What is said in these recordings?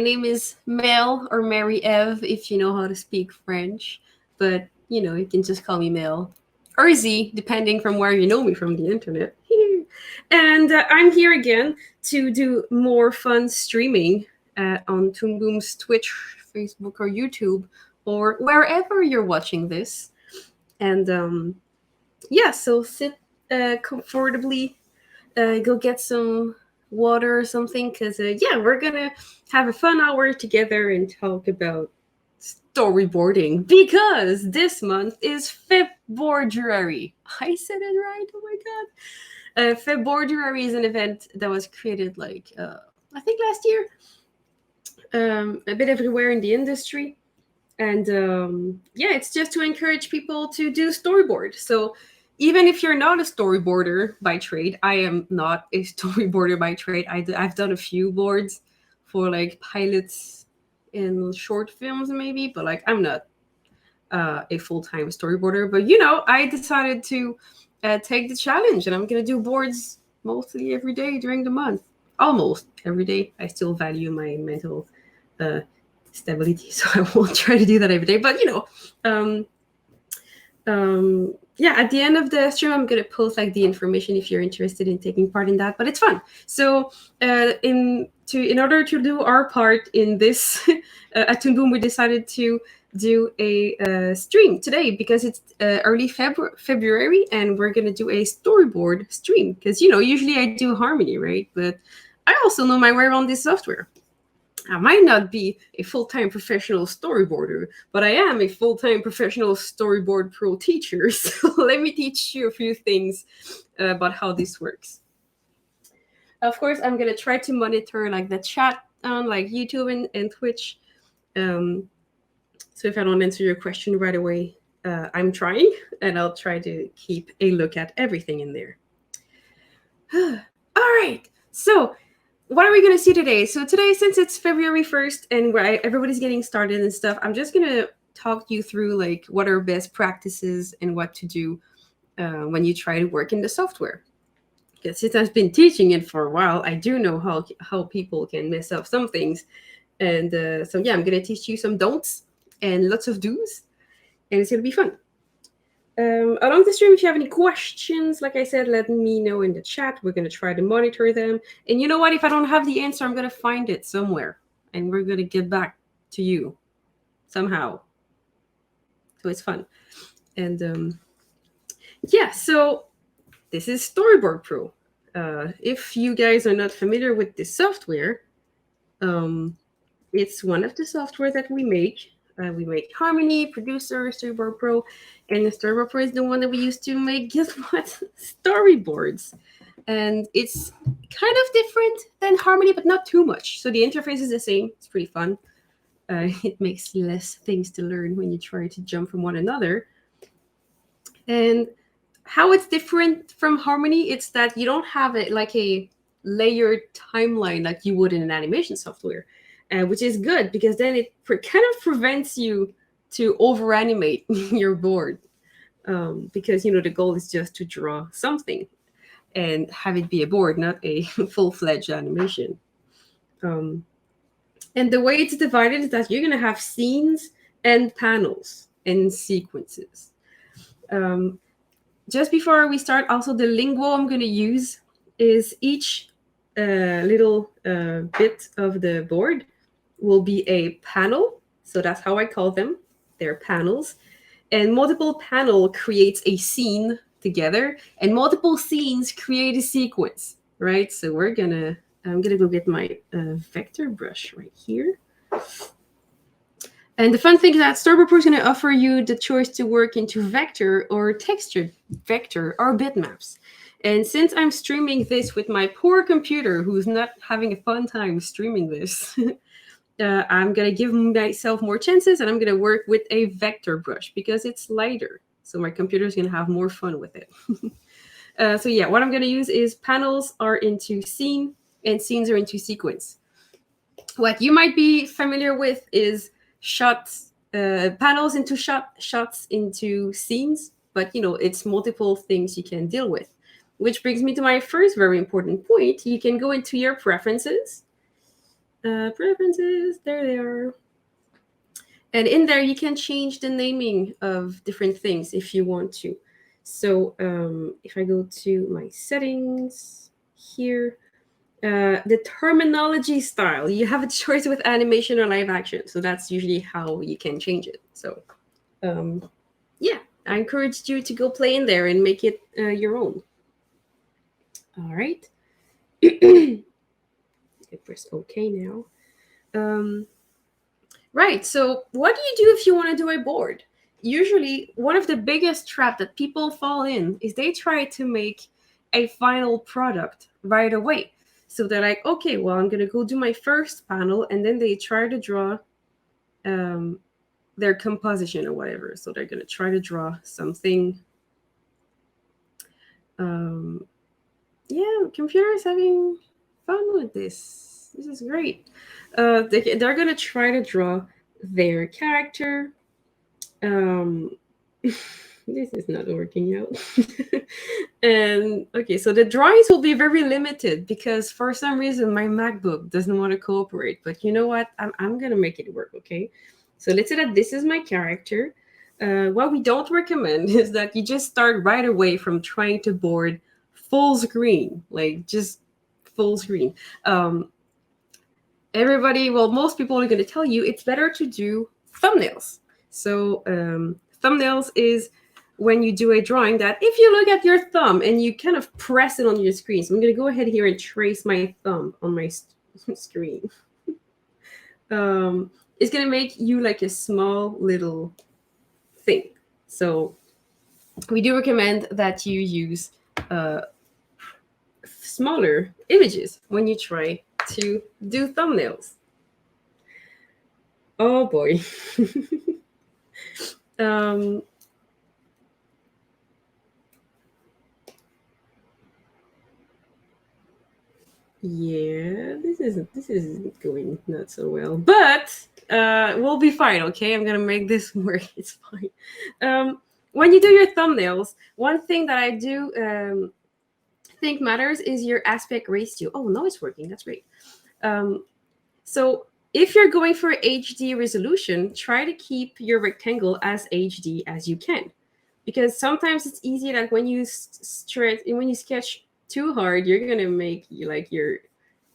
My name is Mel or Marie-Ève if you know how to speak French. But, you can just call me Mel. Or Z, depending from where you know me from the internet. And I'm here again to do more fun streaming on Toon Boom's Twitch, Facebook, or YouTube, or wherever you're watching this. And yeah, so sit comfortably, go get some water or something, because yeah, we're gonna have a fun hour together and talk about storyboarding because this month is February. I said it right. Oh my god. February is an event that was created like I think last year, a bit everywhere in the industry. And yeah, it's just to encourage people to do storyboard. So even if you're not a storyboarder by trade, I am not a storyboarder by trade. I've done a few boards for like pilots in short films maybe, but like I'm not a full-time storyboarder. But I decided to take the challenge, and I'm gonna do boards mostly every day during the month. Almost every day. I still value my mental uh, stability, so I won't try to do that every day. But um, yeah, at the end of the stream, I'm gonna post like the information if you're interested in taking part in that. But it's fun. So in order to do our part in this at Toon Boom, we decided to do a stream today because it's early February, and we're gonna do a storyboard stream because usually I do Harmony, right? But I also know my way around this software. I might not be a full-time professional storyboarder, but I am a full-time professional Storyboard Pro teacher. So let me teach you a few things about how this works. Of course, I'm gonna try to monitor like the chat on like YouTube and Twitch. So if I don't answer your question right away, I'm trying, and I'll try to keep a look at everything in there. All right, so what are we going to see today? So today, since it's February 1st and everybody's getting started and stuff, I'm just going to talk you through like what are best practices and what to do when you try to work in the software. Because since I've been teaching it for a while, I do know how people can mess up some things. And so yeah, I'm going to teach you some don'ts and lots of do's, and it's going to be fun. Along the stream, if you have any questions, like I said, let me know in the chat. We're going to try to monitor them. And you know what? If I don't have the answer, I'm going to find it somewhere. And we're going to get back to you somehow. So it's fun. And yeah, so this is Storyboard Pro. If you guys are not familiar with this software, it's one of the software that we make. We make Harmony, Producer, Storyboard Pro, and the Storyboard Pro is the one that we use to make, guess what? Storyboards. And it's kind of different than Harmony, but not too much. So the interface is the same. It's pretty fun. It makes less things to learn when you try to jump from one another. And how it's different from Harmony, it's that you don't have it like a layered timeline like you would in an animation software. Which is good because then it kind of prevents you to over animate your board, because the goal is just to draw something and have it be a board, not a full-fledged animation. And the way it's divided is that you're going to have scenes and panels and sequences. Just before we start, also the lingo I'm going to use is each little bit of the board will be a panel. So that's how I call them. They're panels. And multiple panel creates a scene together, and multiple scenes create a sequence, right? So I'm gonna go get my vector brush right here. And the fun thing is that Storyboard Pro is going to offer you the choice to work into vector or textured vector or bitmaps. And since I'm streaming this with my poor computer, who's not having a fun time streaming this, I'm going to give myself more chances, and I'm going to work with a vector brush because it's lighter. So my computer is going to have more fun with it. So yeah, what I'm going to use is panels are into scene and scenes are into sequence. What you might be familiar with is shots, panels into shots into scenes, but it's multiple things you can deal with. Which brings me to my first very important point. You can go into your preferences, Preferences, there they are. And in there, you can change the naming of different things if you want to. So if I go to my settings here, the terminology style, you have a choice with animation or live action. So that's usually how you can change it. So yeah, I encourage you to go play in there and make it your own. All right. I press OK now. Right. So, what do you do if you want to do a board? Usually, one of the biggest trap that people fall in is they try to make a final product right away. So they're like, okay, well, I'm gonna go do my first panel, and then they try to draw um, their composition or whatever. So they're gonna try to draw something. Um, yeah, computer is having fun with this. This is great. They're gonna try to draw their character. Um, this is not working out. And okay, so the drawings will be very limited because for some reason my MacBook doesn't want to cooperate. But you know what? I'm gonna make it work. Okay, so let's say that this is my character. What we don't recommend is that you just start right away from trying to board full screen, like just full screen. Everybody, well, most people are going to tell you it's better to do thumbnails. So thumbnails is when you do a drawing that if you look at your thumb and you kind of press it on your screen. So I'm going to go ahead here and trace my thumb on my screen. It's going to make you like a small little thing. So we do recommend that you use smaller images when you try to do thumbnails. Oh boy. um, yeah, this isn't going not so well, but we'll be fine. Okay, I'm gonna make this work. It's fine. When you do your thumbnails, one thing that I do think matters is your aspect ratio. Oh, no, it's working. That's great. So if you're going for HD resolution, try to keep your rectangle as HD as you can, because sometimes it's easy that when you sketch too hard, you're gonna make like your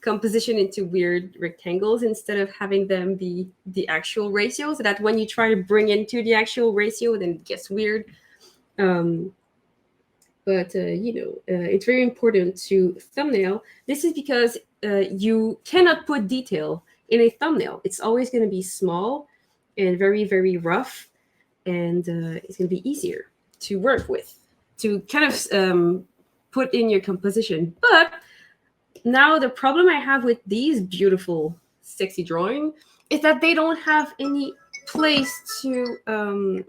composition into weird rectangles instead of having them be the actual ratio. So that when you try to bring into the actual ratio, then it gets weird. But it's very important to thumbnail. This is because you cannot put detail in a thumbnail. It's always going to be small and very, very rough, and it's going to be easier to work with, to kind of put in your composition. But now the problem I have with these beautiful, sexy drawing is that they don't have any place to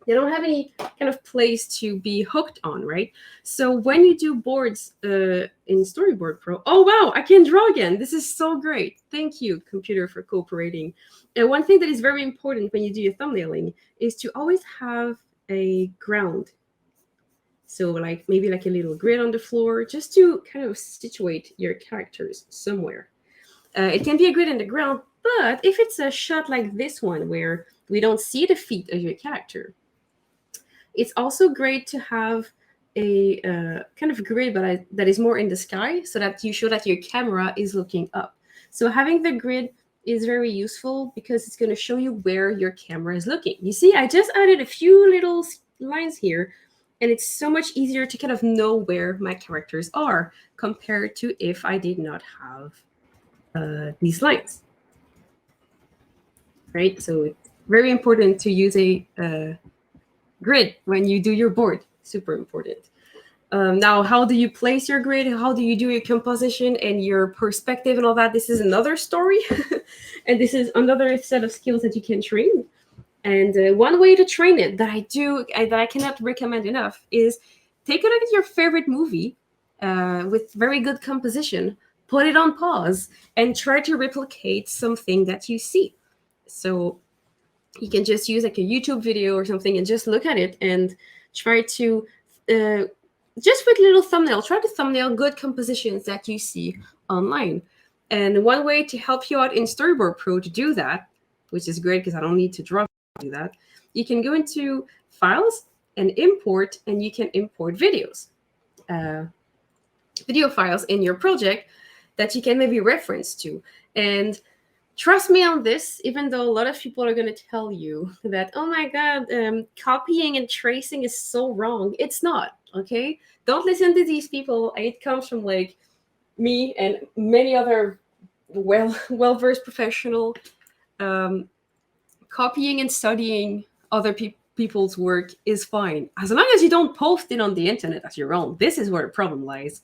they don't have any kind of place to be hooked on, right? So when you do boards in Storyboard Pro, oh wow, I can draw again. This is so great. Thank you, computer, for cooperating. And one thing that is very important when you do your thumbnailing is to always have a ground. So like maybe like a little grid on the floor, just to kind of situate your characters somewhere. It can be a grid in the ground, but if it's a shot like this one where we don't see the feet of your character, it's also great to have a kind of grid, but that is more in the sky, so that you show that your camera is looking up. So having the grid is very useful because it's going to show you where your camera is looking. You see, I just added a few little lines here, and it's so much easier to kind of know where my characters are compared to if I did not have these lines. Right? So it's very important to use a grid when you do your board. Super important. Now, how do you place your grid? How do you do your composition and your perspective and all that? This is another story. And this is another set of skills that you can train. And one way to train it that I cannot recommend enough is take a look at your favorite movie with very good composition, put it on pause, and try to replicate something that you see. So you can just use like a YouTube video or something and just look at it and try to just with little thumbnail, try to thumbnail good compositions that you see online. And one way to help you out in Storyboard Pro to do that, which is great because I don't need to draw to do that, you can go into Files and Import, and you can import videos, video files in your project that you can maybe reference to. And trust me on this, even though a lot of people are going to tell you that, oh my God, copying and tracing is so wrong. It's not, okay? Don't listen to these people. It comes from like me and many other well-versed professional. Copying and studying other people's work is fine, as long as you don't post it on the internet as your own. This is where the problem lies.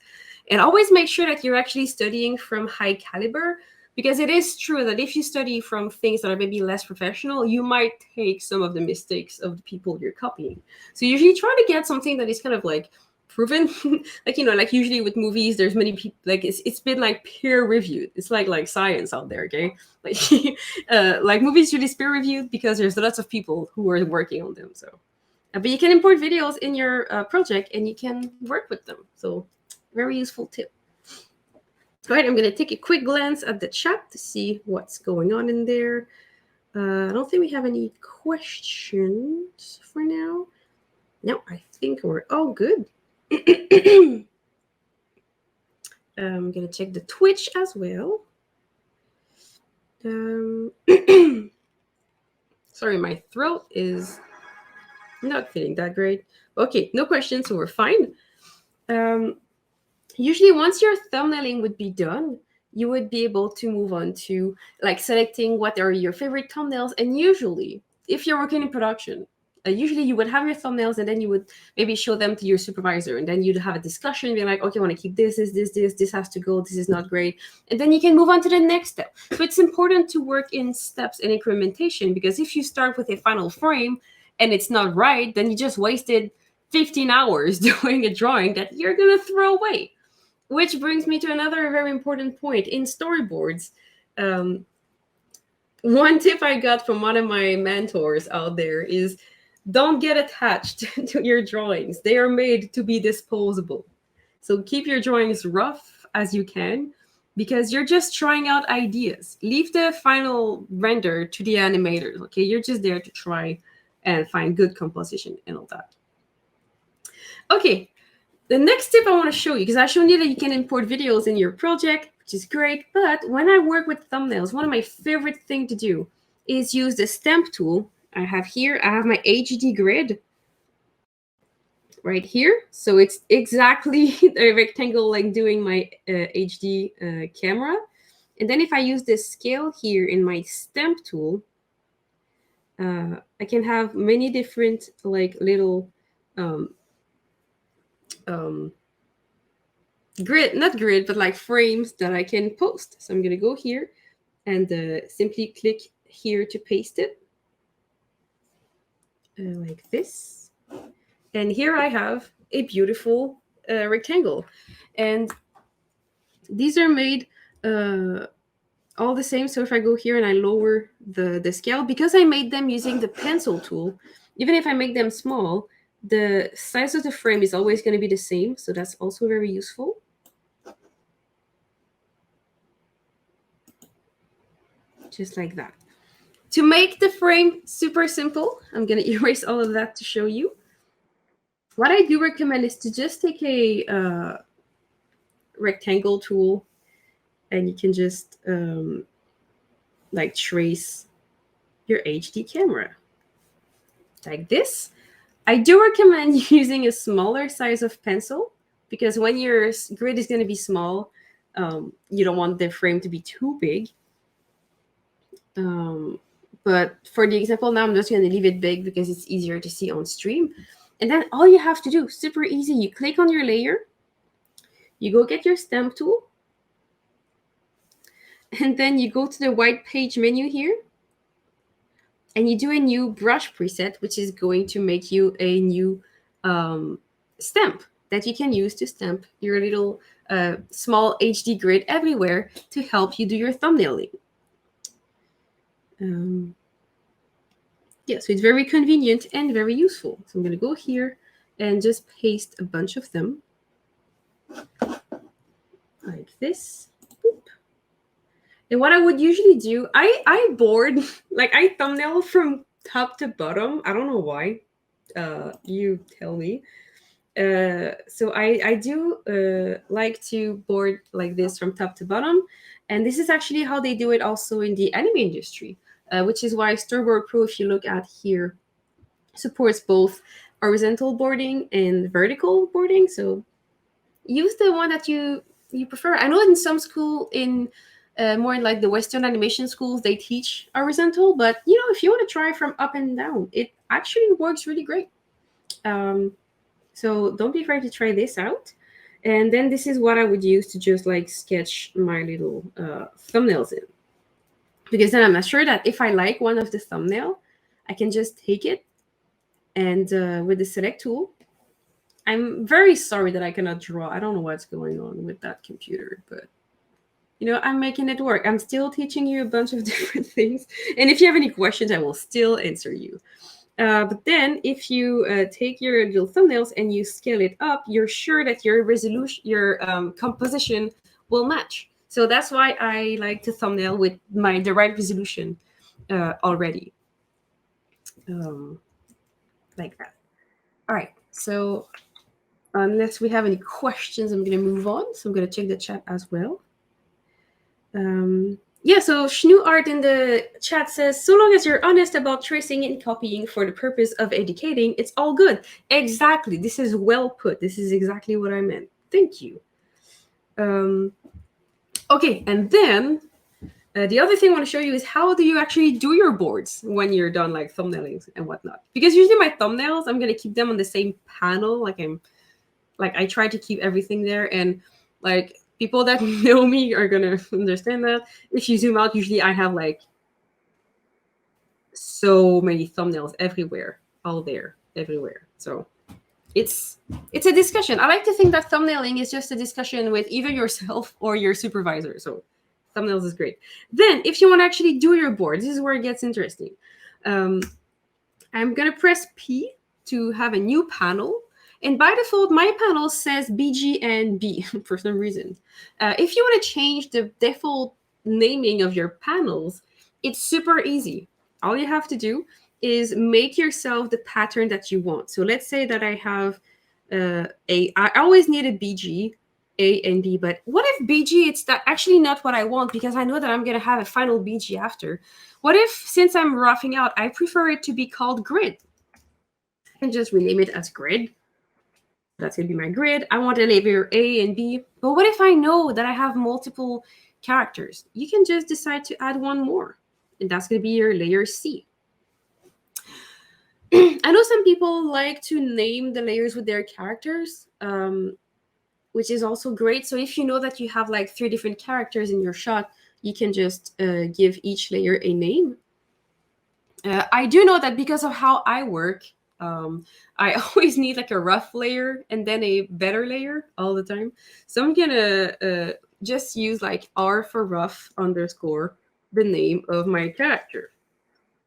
And always make sure that you're actually studying from high caliber, because it is true that if you study from things that are maybe less professional, you might take some of the mistakes of the people you're copying. So usually try to get something that is kind of like proven. Like, like usually with movies, there's many people, like it's been like peer reviewed. It's like science out there, okay? Like movies should be peer reviewed because there's lots of people who are working on them. So but you can import videos in your project and you can work with them. So very useful tip. All right, I'm going to take a quick glance at the chat to see what's going on in there. I don't think we have any questions for now. No, I think we're all good. I'm going to check the Twitch as well. Sorry, my throat is not feeling that great. Okay, no questions, so we're fine. Usually once your thumbnailing would be done, you would be able to move on to like selecting what are your favorite thumbnails. And usually, if you're working in production, usually you would have your thumbnails and then you would maybe show them to your supervisor, and then you'd have a discussion, be like, okay, I want to keep this has to go, this is not great. And then you can move on to the next step. So it's important to work in steps and incrementation, because if you start with a final frame and it's not right, then you just wasted 15 hours doing a drawing that you're going to throw away. Which brings me to another very important point in storyboards. One tip I got from one of my mentors out there is don't get attached to your drawings. They are made to be disposable. So keep your drawings rough as you can, because you're just trying out ideas. Leave the final render to the animators, okay? You're just there to try and find good composition and all that. Okay. The next tip I want to show you, because I showed you that you can import videos in your project, which is great. But when I work with thumbnails, one of my favorite things to do is use the stamp tool. I have my HD grid right here. So it's exactly a rectangle like doing my HD camera. And then if I use this scale here in my stamp tool, I can have many different like little not grid, but like frames that I can post. So I'm going to go here and simply click here to paste it like this. And here I have a beautiful rectangle. And these are made all the same. So if I go here and I lower the scale, because I made them using the pencil tool, even if I make them small, the size of the frame is always going to be the same. So that's also very useful. Just like that. To make the frame super simple, I'm going to erase all of that to show you. What I do recommend is to just take a rectangle tool, and you can just like trace your HD camera like this. I do recommend using a smaller size of pencil, because when your grid is going to be small, you don't want the frame to be too big. But for the example now, I'm just going to leave it big because it's easier to see on stream. And then all you have to do, super easy, you click on your layer, you go get your stamp tool, and then you go to the white page menu here, and you do a new brush preset, which is going to make you a new stamp that you can use to stamp your little small HD grid everywhere to help you do your thumbnailing. Yeah, so it's very convenient and very useful. So I'm going to go here and just paste a bunch of them like this. Boop. And what I would usually do, I board like I thumbnail from top to bottom. I don't know why. You tell me. So I do like to board like this from top to bottom, and this is actually how they do it also in the anime industry, which is why Storyboard Pro, if you look at here, supports both horizontal boarding and vertical boarding. So use the one that you prefer. I know in some school in more in like the Western animation schools they teach horizontal, but if you want to try from up and down, it actually works really great. Um, so don't be afraid to try this out. And then this is what I would use to just like sketch my little thumbnails in. Because then I'm assured that if I like one of the thumbnail, I can just take it and with the select tool. I'm very sorry that I cannot draw. I don't know what's going on with that computer, but I'm making it work. I'm still teaching you a bunch of different things. And if you have any questions, I will still answer you. But then if you take your little thumbnails and you scale it up, you're sure that your resolution, your composition will match. So that's why I like to thumbnail with the right resolution already. Like that. All right. So unless we have any questions, I'm going to move on. So I'm going to check the chat as well. Yeah, so Shnu Art in the chat says, so long as you're honest about tracing and copying for the purpose of educating, it's all good. Exactly. This is well put. This is exactly what I meant. Thank you. Okay, and then the other thing I want to show you is how do you actually do your boards when you're done like thumbnailing and whatnot. Because usually my thumbnails, I'm going to keep them on the same panel. I try to keep everything there, and like people that know me are gonna understand that. If you zoom out, usually I have like so many thumbnails everywhere, all there, everywhere. So it's a discussion. I like to think that thumbnailing is just a discussion with either yourself or your supervisor. So thumbnails is great. Then if you want to actually do your board, this is where it gets interesting. I'm gonna press P to have a new panel. And by default, my panel says BG and B for some reason. If you want to change the default naming of your panels, it's super easy. All you have to do is make yourself the pattern that you want. So let's say that I have I always need a BG, A and B, but what if BG, it's actually not what I want because I know that I'm going to have a final BG after. What if, since I'm roughing out, I prefer it to be called grid? I can just rename it as grid. That's going to be my grid. I want a layer A and B. But what if I know that I have multiple characters? You can just decide to add one more. And that's going to be your layer C. I know some people like to name the layers with their characters, which is also great. So if you know that you have like 3 different characters in your shot, you can just give each layer a name. I do know that because of how I work, I always need like a rough layer and then a better layer all the time. So I'm gonna just use like R for rough underscore the name of my character.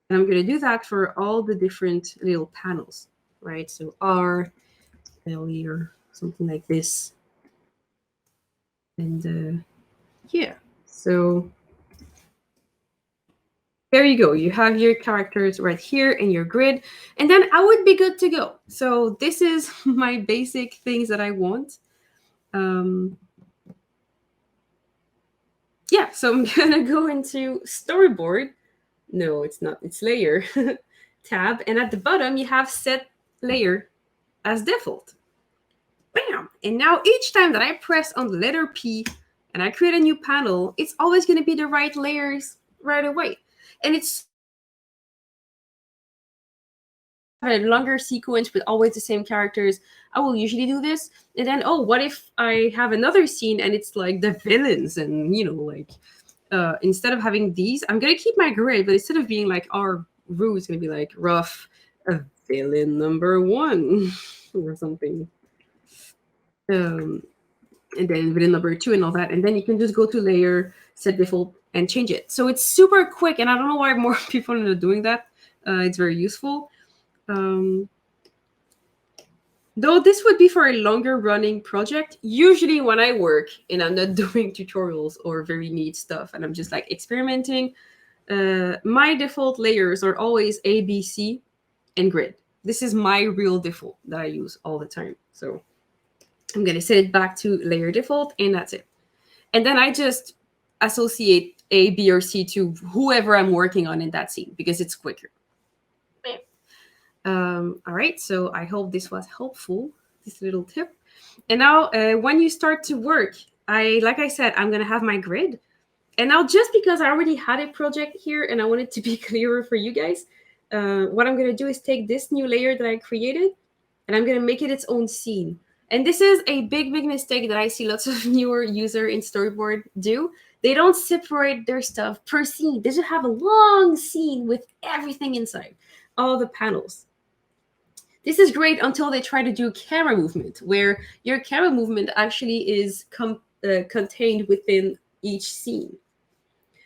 And I'm gonna do that for all the different little panels, right? So R, layer, something like this. And yeah, so there you go. You have your characters right here in your grid, and then I would be good to go. So this is my basic things that I want. Yeah, so I'm gonna go into storyboard. No, it's not. It's layer tab, and at the bottom you have set layer as default. Bam! And now each time that I press on the letter P and I create a new panel, it's always going to be the right layers right away. And it's a longer sequence with always the same characters. I will usually do this. And then, oh, what if I have another scene and it's like the villains and, like, instead of having these, I'm going to keep my grid, but instead of being like our root is going to be like rough, villain number 1 or something. And then villain number 2 and all that. And then you can just go to layer, set default, and change it. So it's super quick. And I don't know why more people are doing that. It's very useful. Though this would be for a longer running project, usually when I work and I'm not doing tutorials or very neat stuff and I'm just like experimenting, my default layers are always A, B, C, and grid. This is my real default that I use all the time. So I'm going to set it back to layer default and that's it. And then I just associate A, B, or C to whoever I'm working on in that scene because it's quicker. All right, so I hope this was helpful, this little tip. And now, when you start to work, like I said, I'm gonna have my grid. And now, just because I already had a project here and I want it to be clearer for you guys, what I'm gonna do is take this new layer that I created, and I'm gonna make it its own scene. And this is a big, big mistake that I see lots of newer user in Storyboard do. They don't separate their stuff per scene. They just have a long scene with everything inside, all the panels. This is great until they try to do camera movement, where your camera movement actually is contained within each scene.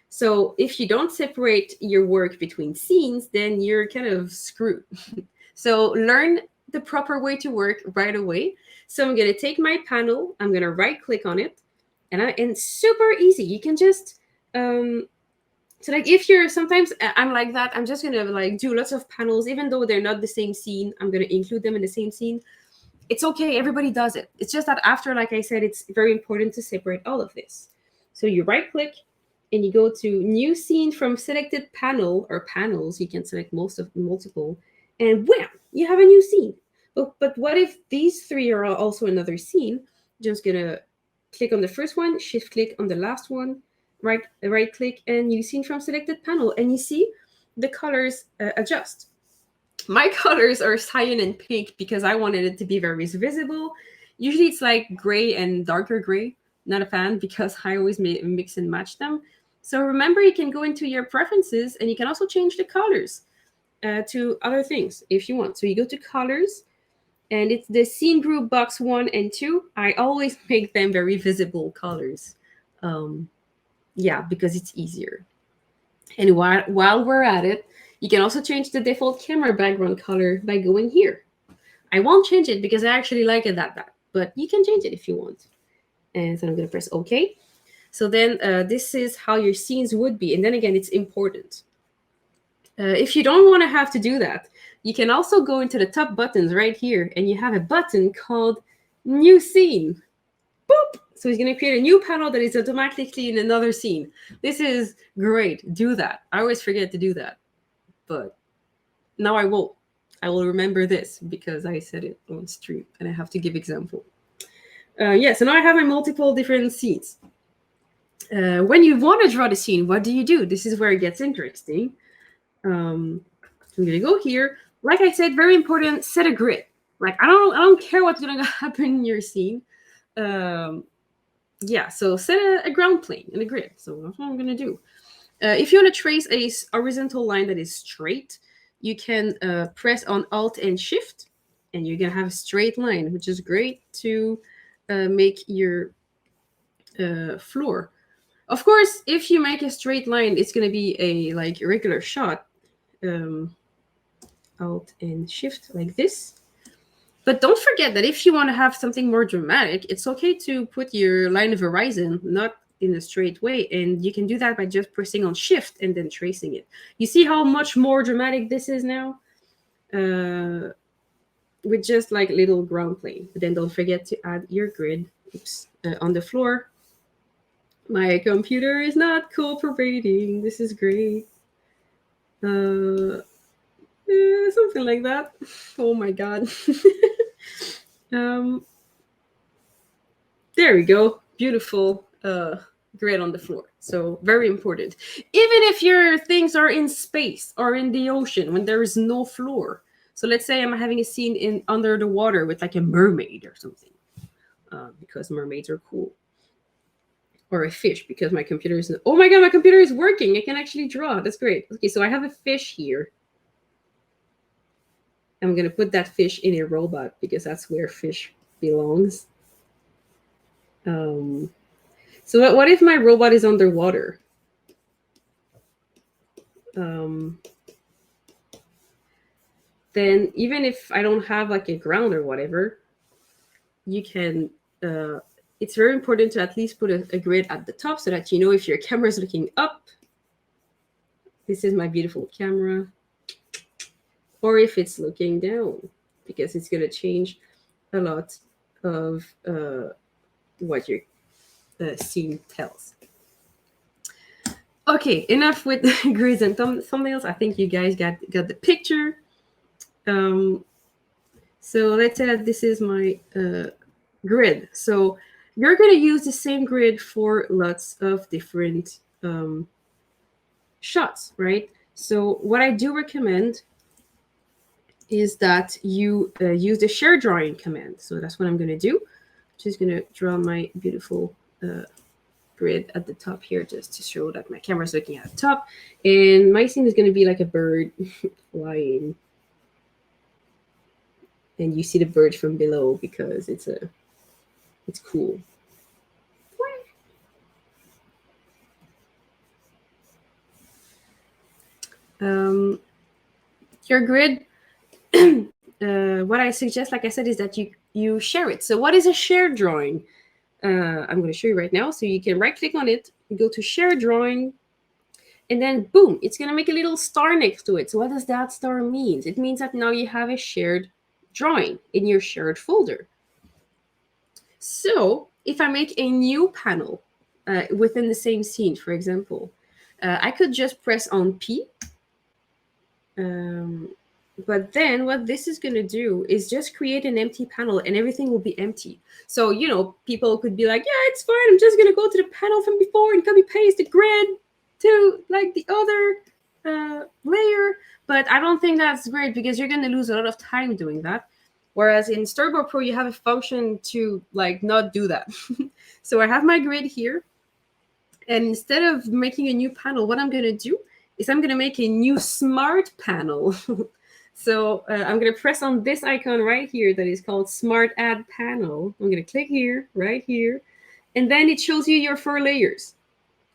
So if you don't separate your work between scenes, then you're kind of screwed. So learn the proper way to work right away. So I'm going to take my panel, I'm going to right click on it, and super easy. You can just so like if you're sometimes I'm like that, I'm just gonna like do lots of panels, even though they're not the same scene. I'm gonna include them in the same scene. It's okay, everybody does it. It's just that after, like I said, it's very important to separate all of this. So you right click and you go to new scene from selected panel or panels. You can select multiple, and wham, you have a new scene. But what if these three are also another scene? Just gonna click on the first one, shift click on the last one, right click, and new scene from selected panel, and you see the colors adjust. My colors are cyan and pink because I wanted it to be very visible. Usually it's like gray and darker gray. Not a fan because I always mix and match them. So remember, you can go into your preferences and you can also change the colors to other things if you want. So you go to colors, and it's the scene group box 1 and 2. I always make them very visible colors. Yeah, because it's easier. And while we're at it, you can also change the default camera background color by going here. I won't change it because I actually like it that bad, but you can change it if you want. And so I'm going to press OK. So then this is how your scenes would be. And then again, it's important. If you don't want to have to do that, you can also go into the top buttons right here, and you have a button called New Scene. Boop! So he's going to create a new panel that is automatically in another scene. This is great. Do that. I always forget to do that. But now I won't. I will remember this because I said it on stream and I have to give example. Yeah, so now I have my multiple different scenes. When you want to draw the scene, what do? This is where it gets interesting. I'm going to go here. Like I said, very important, set a grid. Like I don't care what's going to happen in your scene. Yeah, so set a ground plane and a grid. So that's what I'm going to do. If you want to trace a horizontal line that is straight, you can press on Alt and Shift, and you're going to have a straight line, which is great to make your floor. Of course, if you make a straight line, it's going to be a like regular shot. Alt and Shift like this. But don't forget that if you want to have something more dramatic, it's okay to put your line of horizon not in a straight way. And you can do that by just pressing on Shift and then tracing it. You see how much more dramatic this is now? With just like little ground plane. But then don't forget to add your grid. Oops, on the floor. My computer is not cooperating. This is great. Something like that. Oh my god. There we go. Beautiful grid on the floor. So very important. Even if your things are in space or in the ocean when there is no floor. So let's say I'm having a scene in under the water with like a mermaid or something, because mermaids are cool. Or a fish because my computer is. Oh my god, my computer is working. I can actually draw. That's great. Okay, so I have a fish here. I'm going to put that fish in a robot because that's where fish belongs. So what if my robot is underwater? then even if I don't have like a ground or whatever, you can, it's very important to at least put a grid at the top so that you know if your camera is looking up, this is my beautiful camera, or if it's looking down, because it's going to change a lot of what your scene tells. Okay, enough with grids and thumbnails. I think you guys got the picture. So let's say that this is my grid. So you're going to use the same grid for lots of different shots, right? So what I do recommend is that you use the share drawing command. So that's what I'm going to do. Just going to draw my beautiful grid at the top here, just to show that my camera's looking at the top. And my scene is going to be like a bird flying. And you see the bird from below because it's cool. Your grid, what I suggest, like I said, is that you share it. So what is a shared drawing? I'm going to show you right now. So you can right click on it, go to share drawing, and then boom, it's going to make a little star next to it. So what does that star mean? It means that now you have a shared drawing in your shared folder. So if I make a new panel within the same scene, for example, I could just press on P. But then what this is going to do is just create an empty panel and everything will be empty. So, you know, people could be like, yeah, it's fine. I'm just going to go to the panel from before and copy paste the grid to like the other layer. But I don't think that's great because you're going to lose a lot of time doing that. Whereas in Storyboard Pro, you have a function to like not do that. So I have my grid here. And instead of making a new panel, what I'm going to do is I'm going to make a new smart panel. So I'm going to press on this icon right here that is called Smart Add Panel. I'm going to click here, right here. And then it shows you your 4 layers.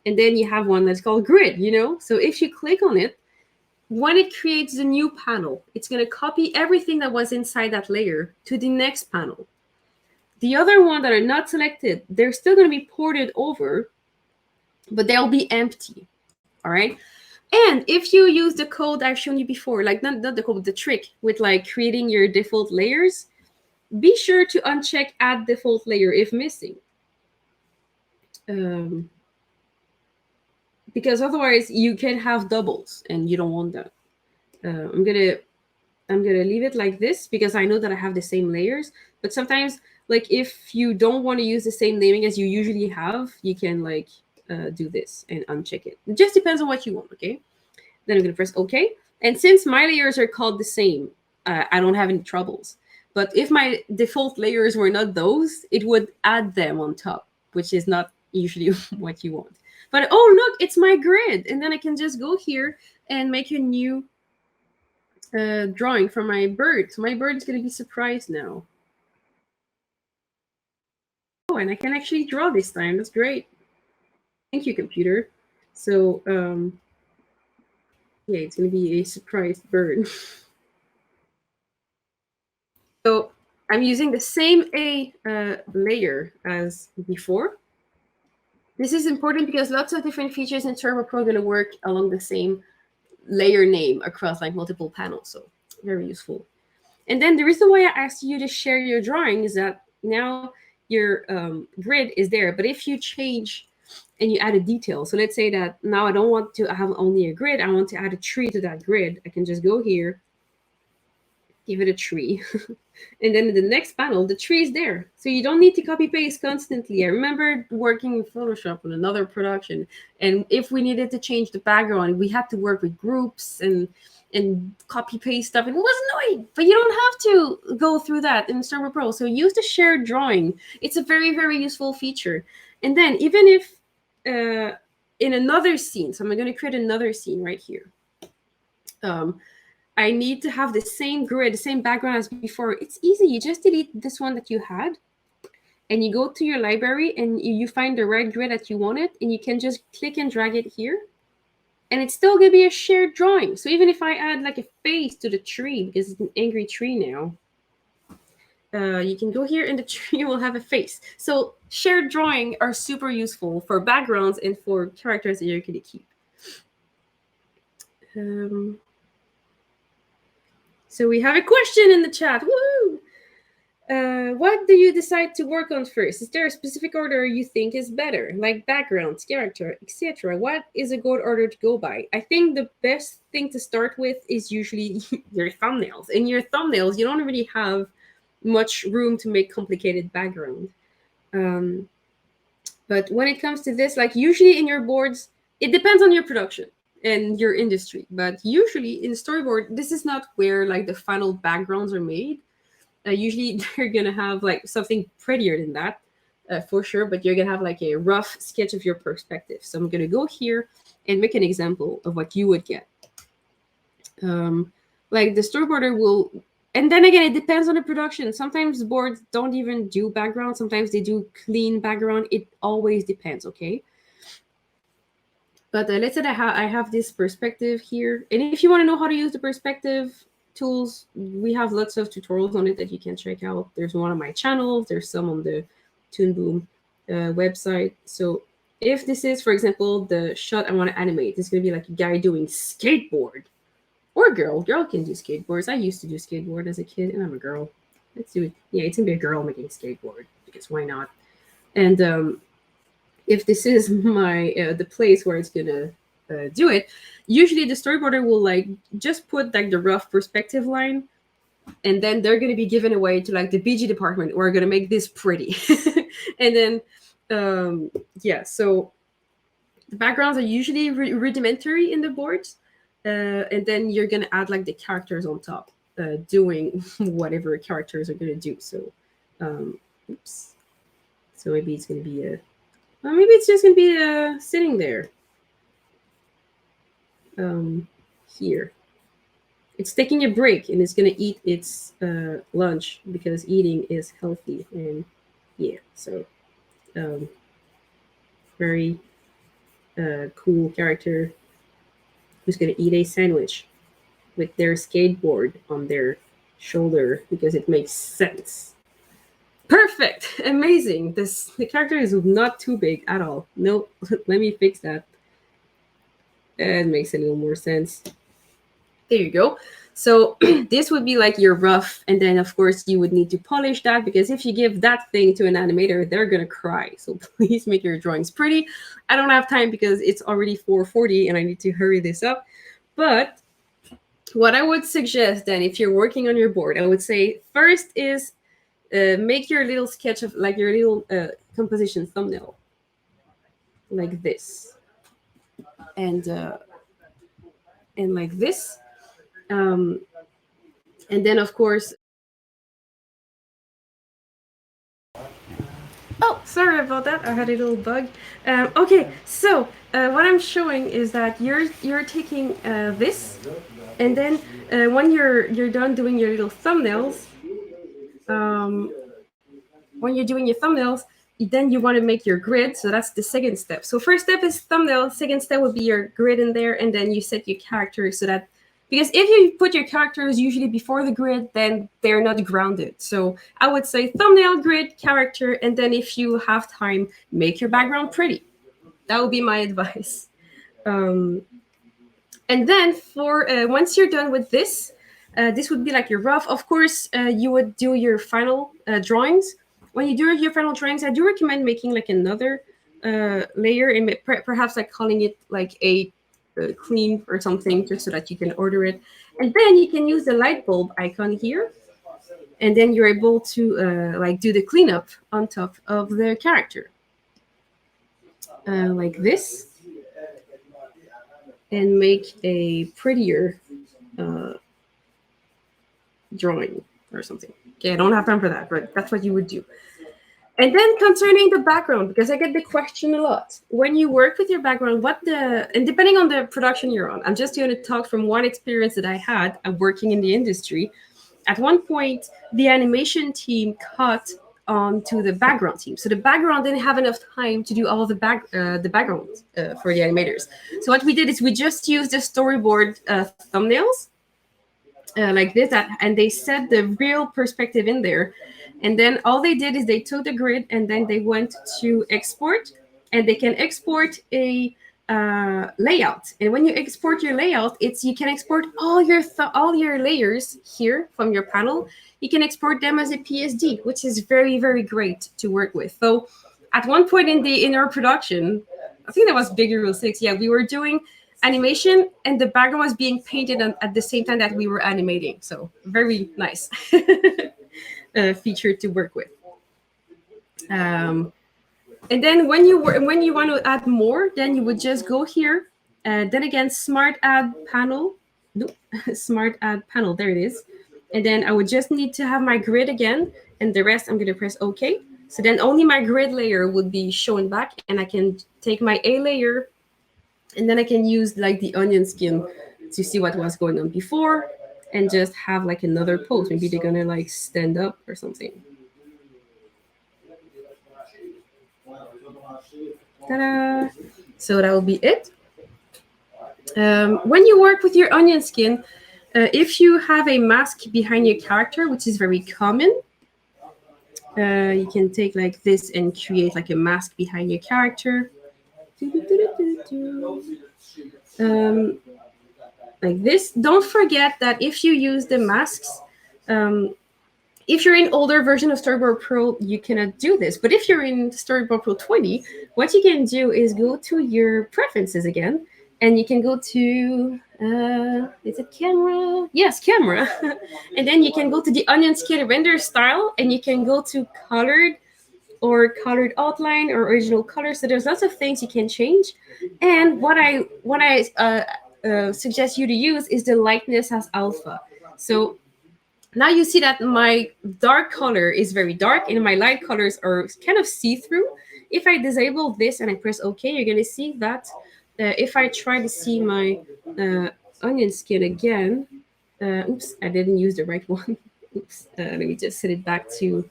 And then you have one that's called Grid, you know? So if you click on it, when it creates a new panel, it's going to copy everything that was inside that layer to the next panel. The other one that are not selected, they're still going to be ported over, but they'll be empty, all right? And if you use the code I've shown you before, like not the code, the trick with like creating your default layers, be sure to uncheck add default layer if missing. Because otherwise you can have doubles and you don't want that. I'm gonna leave it like this because I know that I have the same layers, but sometimes like if you don't want to use the same naming as you usually have, you can like do this and uncheck it. It just depends on what you want, okay? Then I'm going to press OK. And since my layers are called the same, I don't have any troubles. But if my default layers were not those, it would add them on top, which is not usually what you want. But oh, look, it's my grid. And then I can just go here and make a new drawing for my bird. So my bird is going to be surprised now. Oh, and I can actually draw this time. That's great. Thank you, computer. So, yeah, it's going to be a surprised bird. So I'm using the same A layer as before. This is important because lots of different features in Storyboard Pro are going to work along the same layer name across like multiple panels. So very useful. And then the reason why I asked you to share your drawing is that now your grid is there. But if you change and you add a detail, so let's say that now I don't want to have only a grid, I want to add a tree to that grid, I can just go here, give it a tree. And then in the next panel, the tree is there. So you don't need to copy paste constantly. I remember working in Photoshop on another production. And if we needed to change the background, we had to work with groups and copy paste stuff. It was annoying, but you don't have to go through that in Storyboard Pro. So use the shared drawing. It's a very, very useful feature. And then even if in another scene, so I'm going to create another scene right here. I need to have the same grid, the same background as before. It's easy. You just delete this one that you had, and you go to your library, and you find the right grid that you wanted, and you can just click and drag it here. and it's still gonna be a shared drawing. So even if I add like a face to the tree, because it's an angry tree now, you can go here and the tree will have a face. So shared drawing are super useful for backgrounds and for characters that you're going to keep. So we have a question in the chat. Woo! What do you decide to work on first? Is there a specific order you think is better, like backgrounds, character, etc.? What is a good order to go by? I think the best thing to start with is usually your thumbnails. In your thumbnails, you don't really have much room to make complicated background. But when it comes to this, like usually in your boards, it depends on your production and your industry. But usually in storyboard, this is not where like the final backgrounds are made. Usually they're gonna have like something prettier than that, for sure. But you're gonna have like a rough sketch of your perspective. So I'm gonna go here and make an example of what you would get. Like the storyboarder will, and then again, it depends on the production. Sometimes boards don't even do background. Sometimes they do clean background. It always depends, okay? But let's say I have this perspective here. And if you want to know how to use the perspective tools, we have lots of tutorials on it that you can check out. There's one on my channel. There's some on the Toon Boom website. So if this is, for example, the shot I want to animate, it's going to be like a guy doing skateboard. Or girl. Girl can do skateboards. I used to do skateboard as a kid, and I'm a girl. Let's do it. Yeah, it's going to be a girl making skateboard, because why not? And if this is my the place where it's going to do it, usually the storyboarder will like just put like the rough perspective line, and then they're going to be given away to like the BG department. We're going to make this pretty. And then, yeah, so the backgrounds are usually rudimentary in the boards. And then you're going to add like the characters on top, doing whatever characters are going to do. So, oops. So maybe it's going to be maybe it's just going to be sitting there. Here. It's taking a break and it's going to eat its lunch because eating is healthy. And yeah, so very cool character who's going to eat a sandwich with their skateboard on their shoulder because it makes sense. Perfect. Amazing. The character is not too big at all. Nope. Let me fix that. It makes a little more sense. There you go. So this would be like your rough, and then of course you would need to polish that, because if you give that thing to an animator, they're gonna cry. So please make your drawings pretty. I don't have time because it's already 4:40 and I need to hurry this up. But what I would suggest then, if you're working on your board, I would say first is make your little sketch of like your little composition thumbnail like this, and like this. And then, of course, oh, sorry about that. I had a little bug. Okay, so what I'm showing is that you're taking this, and then when you're done doing your little thumbnails, when you're doing your thumbnails, then you want to make your grid. So that's the second step. So first step is thumbnail. Second step would be your grid in there, and then you set your characters so that, because if you put your characters usually before the grid, then they're not grounded. So I would say thumbnail, grid, character, and then if you have time, make your background pretty. That would be my advice. And then for once you're done with this, this would be like your rough. Of course, you would do your final drawings. When you do your final drawings, I do recommend making like another layer and perhaps like calling it like a clean or something, just so that you can order it. And then you can use the light bulb icon here, and then you're able to like do the cleanup on top of the character, like this, and make a prettier drawing or something. Okay, I don't have time for that, but that's what you would do. And then concerning the background, because I get the question a lot, when you work with your background, and depending on the production you're on, I'm just going to talk from one experience that I had working in the industry. At one point, the animation team cut onto the background team. So the background didn't have enough time to do all the background for the animators. So what we did is we just used the storyboard thumbnails like this, and they set the real perspective in there. And then all they did is they took the grid and then they went to export, and they can export a layout. And when you export your layout, you can export all your layers here from your panel. You can export them as a PSD, which is very, very great to work with. So at one point in our production, I think that was Big Hero 6, yeah, we were doing animation and the background was being painted at the same time that we were animating. So very nice feature to work with. And then when you want to add more, then you would just go here. Then again, Smart Add Panel. Nope. Smart Add Panel. There it is. And then I would just need to have my grid again. And the rest, I'm going to press OK. So then only my grid layer would be shown back. And I can take my A layer. And then I can use like the onion skin to see what was going on before. And just have like another pose. Maybe they're going to like stand up or something. Ta-da! So that will be it. When you work with your onion skin, if you have a mask behind your character, which is very common, you can take like this and create like a mask behind your character. Like this. Don't forget that if you use the masks, if you're in older version of Storyboard Pro, you cannot do this. But if you're in Storyboard Pro 20, what you can do is go to your preferences again, and you can go to, is it camera? Yes, camera. And then you can go to the onion skin render style, and you can go to colored or colored outline or original color. So there's lots of things you can change. And what I suggest you to use is the lightness as alpha. So now you see that my dark color is very dark and my light colors are kind of see-through. If I disable this and I press OK, you're going to see that if I try to see my onion skin again, oops, I didn't use the right one. Oops, let me just set it back to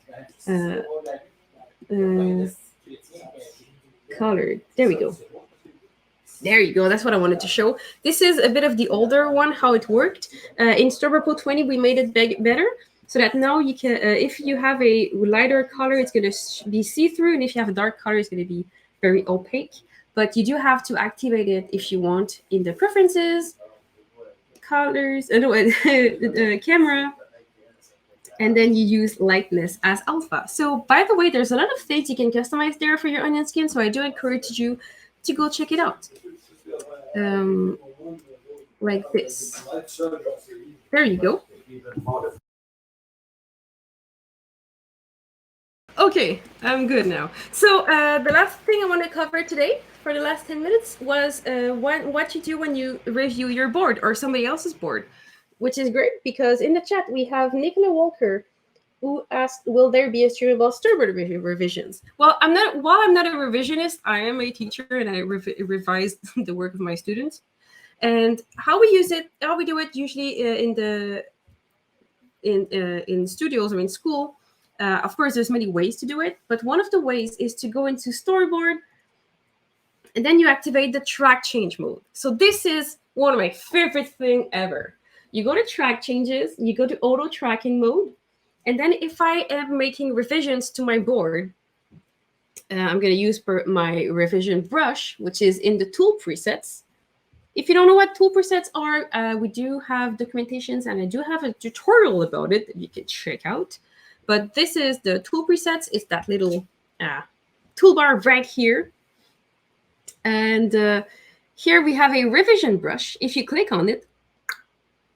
colored. There we go. There you go. That's what I wanted to show. This is a bit of the older one, how it worked. In Storyboard Pro 20, we made it better so that now you can, if you have a lighter color, it's going to be see-through. And if you have a dark color, it's going to be very opaque. But you do have to activate it if you want in the preferences, colors, camera. And then you use lightness as alpha. So by the way, there's a lot of things you can customize there for your onion skin. So I do encourage you to go check it out. Like this. There you go. Okay, I'm good now. So the last thing I want to cover today for the last 10 minutes was what you do when you review your board or somebody else's board, which is great because in the chat we have Nicola Walker who asked, will there be a stream about storyboard revisions? Well, while I'm not a revisionist, I am a teacher and I revise the work of my students. And how we do it usually in studios or in school. Of course, there's many ways to do it, but one of the ways is to go into Storyboard, and then you activate the track change mode. So this is one of my favorite thing ever. You go to track changes, you go to auto tracking mode, and then if I am making revisions to my board, I'm going to use my revision brush, which is in the tool presets. If you don't know what tool presets are, we do have documentations, and I do have a tutorial about it that you can check out. But this is the tool presets. It's that little toolbar right here. And here we have a revision brush. If you click on it,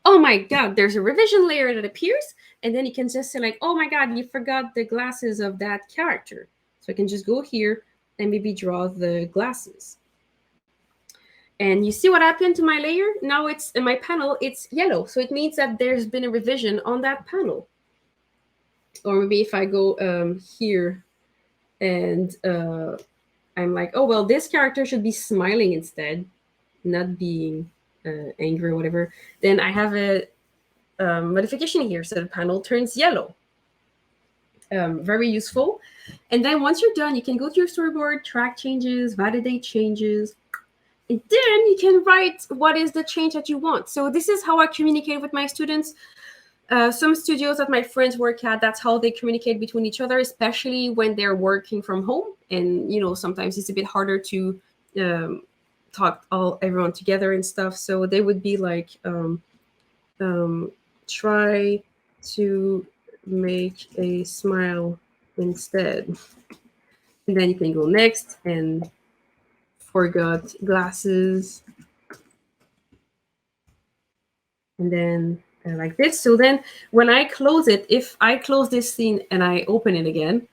oh my God, there's a revision layer that appears. And then you can just say like, oh my God, you forgot the glasses of that character. So I can just go here and maybe draw the glasses. And you see what happened to my layer? Now it's in my panel, it's yellow. So it means that there's been a revision on that panel. Or maybe if I go here and I'm like, oh, well, this character should be smiling instead, not being angry or whatever. Then I have a modification here. So the panel turns yellow. Very useful. And then once you're done, you can go to your storyboard, track changes, validate changes, and then you can write what is the change that you want. So this is how I communicate with my students. Some studios that my friends work at, that's how they communicate between each other, especially when they're working from home. And sometimes it's a bit harder to talk everyone together and stuff. So they would be like, try to make a smile instead. And then you can go next and forgot glasses. And then like this. So then when I close it, if I close this scene and I open it again,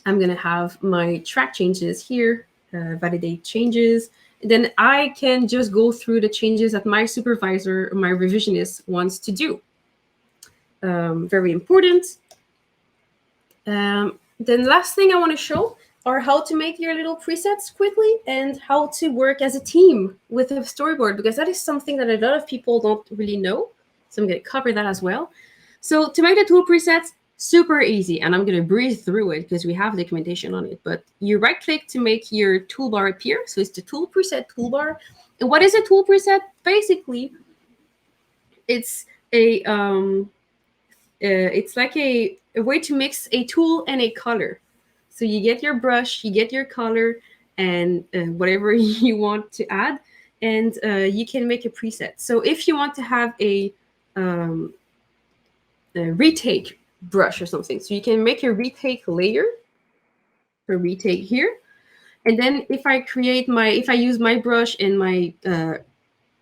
I'm going to have my track changes here, validate changes. And then I can just go through the changes that my supervisor, my revisionist wants to do. Very important. Then last thing I want to show are how to make your little presets quickly and how to work as a team with a storyboard, because that is something that a lot of people don't really know. So I'm going to cover that as well. So to make the tool presets, super easy, and I'm going to breeze through it because we have documentation on it. But you right click to make your toolbar appear. So it's the tool preset toolbar. And what is a tool preset? Basically, it's it's like a way to mix a tool and a color. So you get your brush, you get your color, and whatever you want to add, and you can make a preset. So if you want to have a retake brush or something, so you can make a retake layer, a retake here, and then if I use my brush and my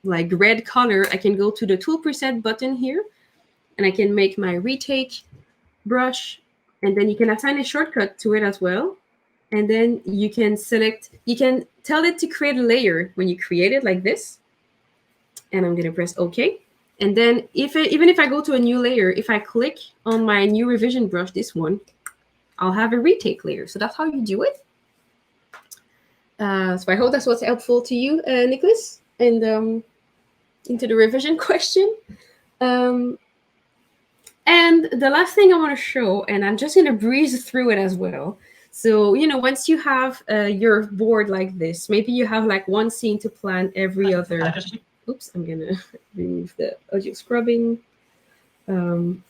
like red color, I can go to the tool preset button here, and I can make my retake brush, and then you can assign a shortcut to it as well. And then you can tell it to create a layer when you create it like this. And I'm going to press OK. And then even if I go to a new layer, if I click on my new revision brush, this one, I'll have a retake layer. So that's how you do it. So I hope that's what's helpful to you, Nicholas, and into the revision question. And the last thing I want to show, and I'm just going to breeze through it as well. So, once you have your board like this, maybe you have like one scene to plan every other. Oops, I'm going to remove the audio scrubbing. Once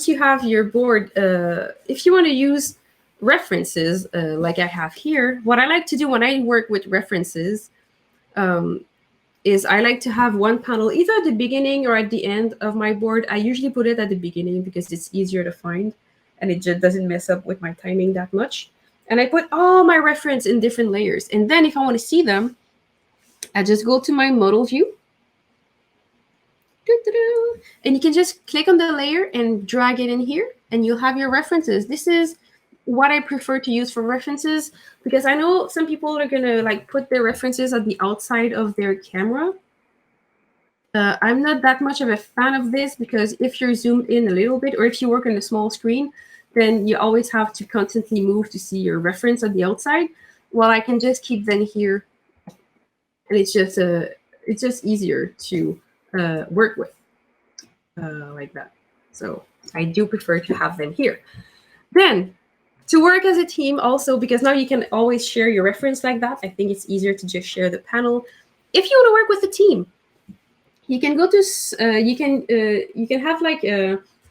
you have your board, if you want to use references like I have here, what I like to do when I work with references is I like to have one panel either at the beginning or at the end of my board. I usually put it at the beginning because it's easier to find and it just doesn't mess up with my timing that much. And I put all my reference in different layers. And then if I want to see them, I just go to my model view. And you can just click on the layer and drag it in here, and you'll have your references. This is what I prefer to use for references, because I know some people are gonna like put their references at the outside of their camera. I'm not that much of a fan of this, because if you're zoomed in a little bit, or if you work on a small screen, then you always have to constantly move to see your reference at the outside. Well, I can just keep them here, and it's just easier to work with like that. So I do prefer to have them here. Then to work as a team also, because now you can always share your reference like that. I think it's easier to just share the panel. If you want to work with a team, you can go to, you can have like,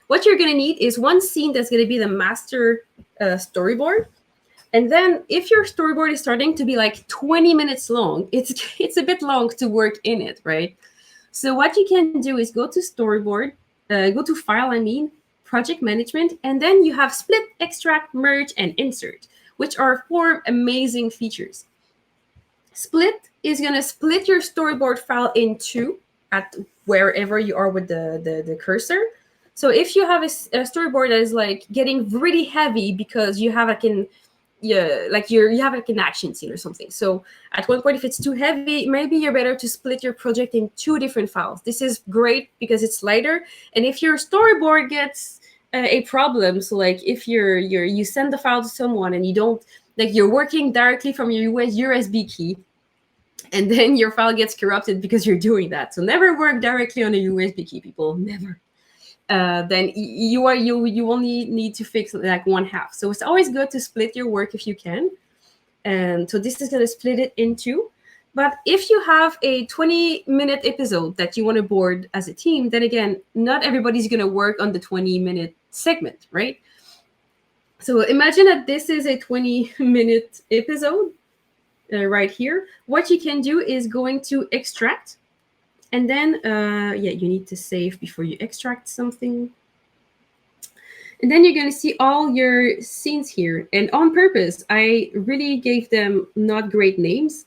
what you're going to need is one scene that's going to be the master storyboard. And then if your storyboard is starting to be like 20 minutes long, it's a bit long to work in it, right? So what you can do is go to storyboard, go to file, project management, and then you have split, extract, merge, and insert, which are 4 amazing features. Split is going to split your storyboard file in 2 at wherever you are with the cursor. So if you have a storyboard that is like getting really heavy because you have like you have like an action scene or something. So at one point, if it's too heavy, maybe you're better to split your project in 2 different files. This is great because it's lighter. And if your storyboard gets a problem, so like if you send the file to someone and you don't, like you're working directly from your USB key, and then your file gets corrupted because you're doing that. So never work directly on a USB key, people, never. then you only need to fix like one half. So it's always good to split your work if you can. And so this is going to split it in two. But if you have a 20-minute episode that you want to board as a team, then again, not everybody's going to work on the 20-minute segment, right? So imagine that this is a 20-minute episode right here. What you can do is going to extract. And then, yeah, you need to save before you extract something. And then you're going to see all your scenes here. And on purpose, I really gave them not great names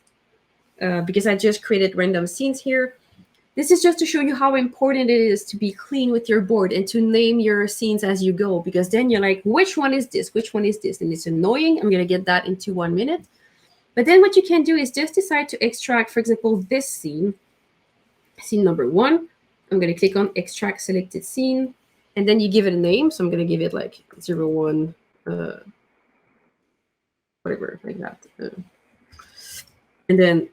because I just created random scenes here. This is just to show you how important it is to be clean with your board and to name your scenes as you go, because then you're like, which one is this? Which one is this? And it's annoying. I'm going to get that into 1 minute. But then what you can do is just decide to extract, for example, this scene number 1. I'm going to click on extract selected scene. And then you give it a name. So I'm going to give it like 01, whatever, like that. And then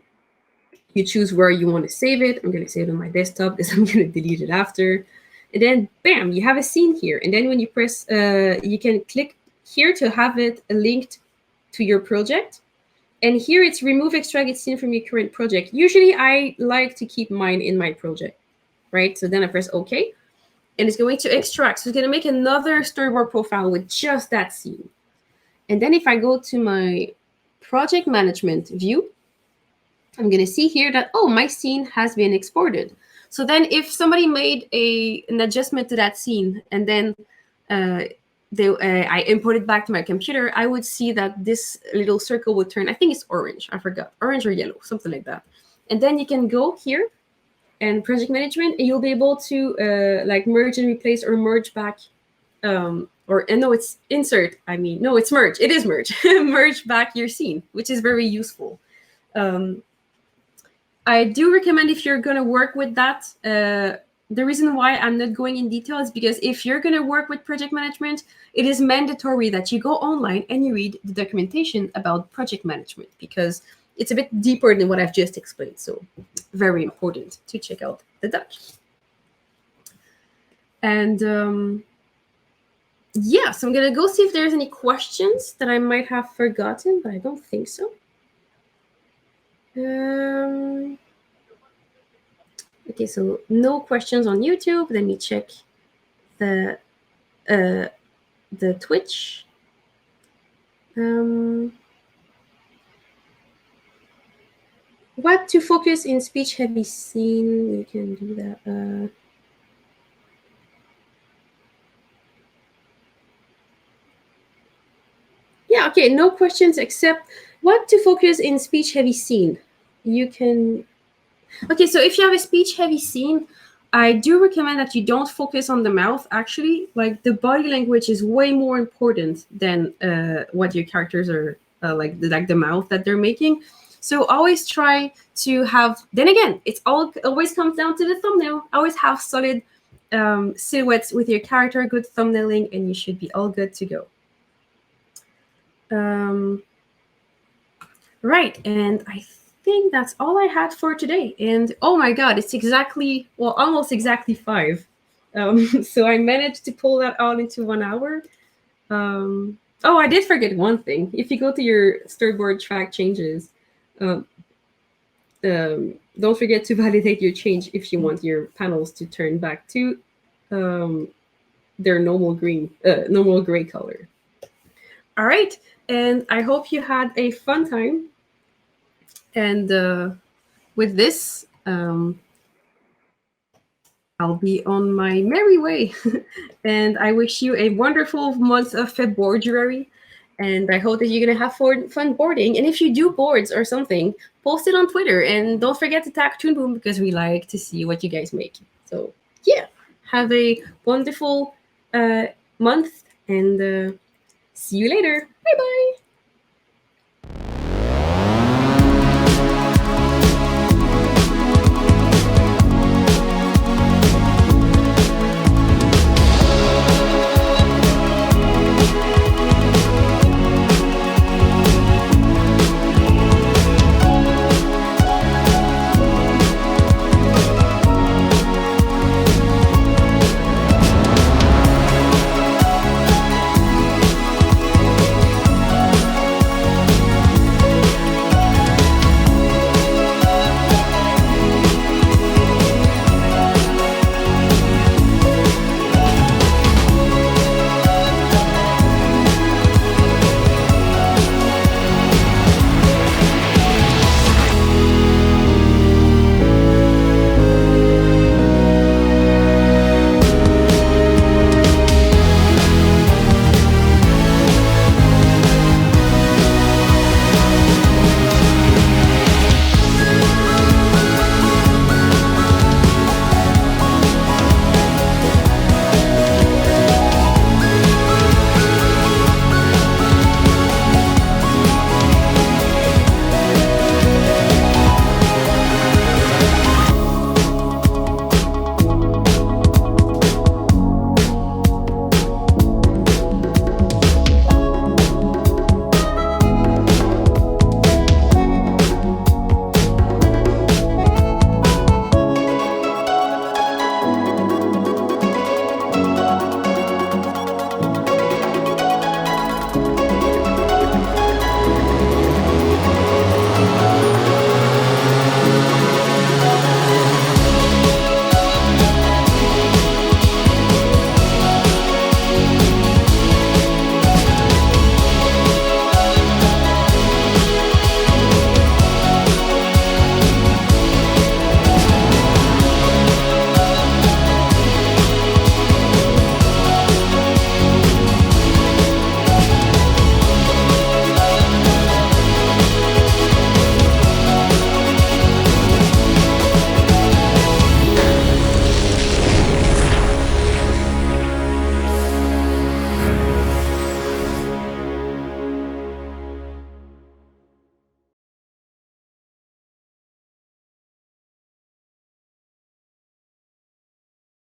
you choose where you want to save it. I'm going to save it on my desktop because I'm going to delete it after. And then, bam, you have a scene here. And then when you press, you can click here to have it linked to your project. And here it's remove extracted scene from your current project. Usually I like to keep mine in my project, right? So then I press OK. And it's going to extract. So it's going to make another Storyboard profile with just that scene. And then if I go to my project management view, I'm going to see here that, oh, my scene has been exported. So then if somebody made an adjustment to that scene and then I import it back to my computer, I would see that this little circle would turn, I think it's orange. I forgot, orange or yellow, something like that. And then you can go here and project management, and you'll be able to like merge and replace or merge back, no, it's insert. I mean, no, it's merge. It is merge. Merge back your scene, which is very useful. I do recommend if you're going to work with that. The reason why I'm not going in detail is because if you're going to work with project management, it is mandatory that you go online and you read the documentation about project management, because it's a bit deeper than what I've just explained. So very important to check out the doc. And yeah, so I'm going to go see if there's any questions that I might have forgotten, but I don't think so. Okay, so no questions on YouTube. Let me check the Twitch. What to focus in speech heavy scene? You can do that. Yeah, okay, no questions except what to focus in speech heavy scene. You can. Okay, so if you have a speech heavy scene, I do recommend that you don't focus on the mouth. Actually, like the body language is way more important than what your characters are like the mouth that they're making. So always try to have. Then again, it's always comes down to the thumbnail. Always have solid silhouettes with your character, good thumbnailing, and you should be all good to go. Right, and I think that's all I had for today. And oh my god, it's exactly, well, almost exactly 5. So I managed to pull that all into 1 hour. Oh, I did forget one thing. If you go to your storyboard track changes, don't forget to validate your change if you want your panels to turn back to their normal gray color. All right, and I hope you had a fun time. And with this, I'll be on my merry way. And I wish you a wonderful month of February. And I hope that you're going to have fun boarding. And if you do boards or something, post it on Twitter. And don't forget to tag Toon Boom, because we like to see what you guys make. So, yeah, have a wonderful month. And see you later. Bye-bye.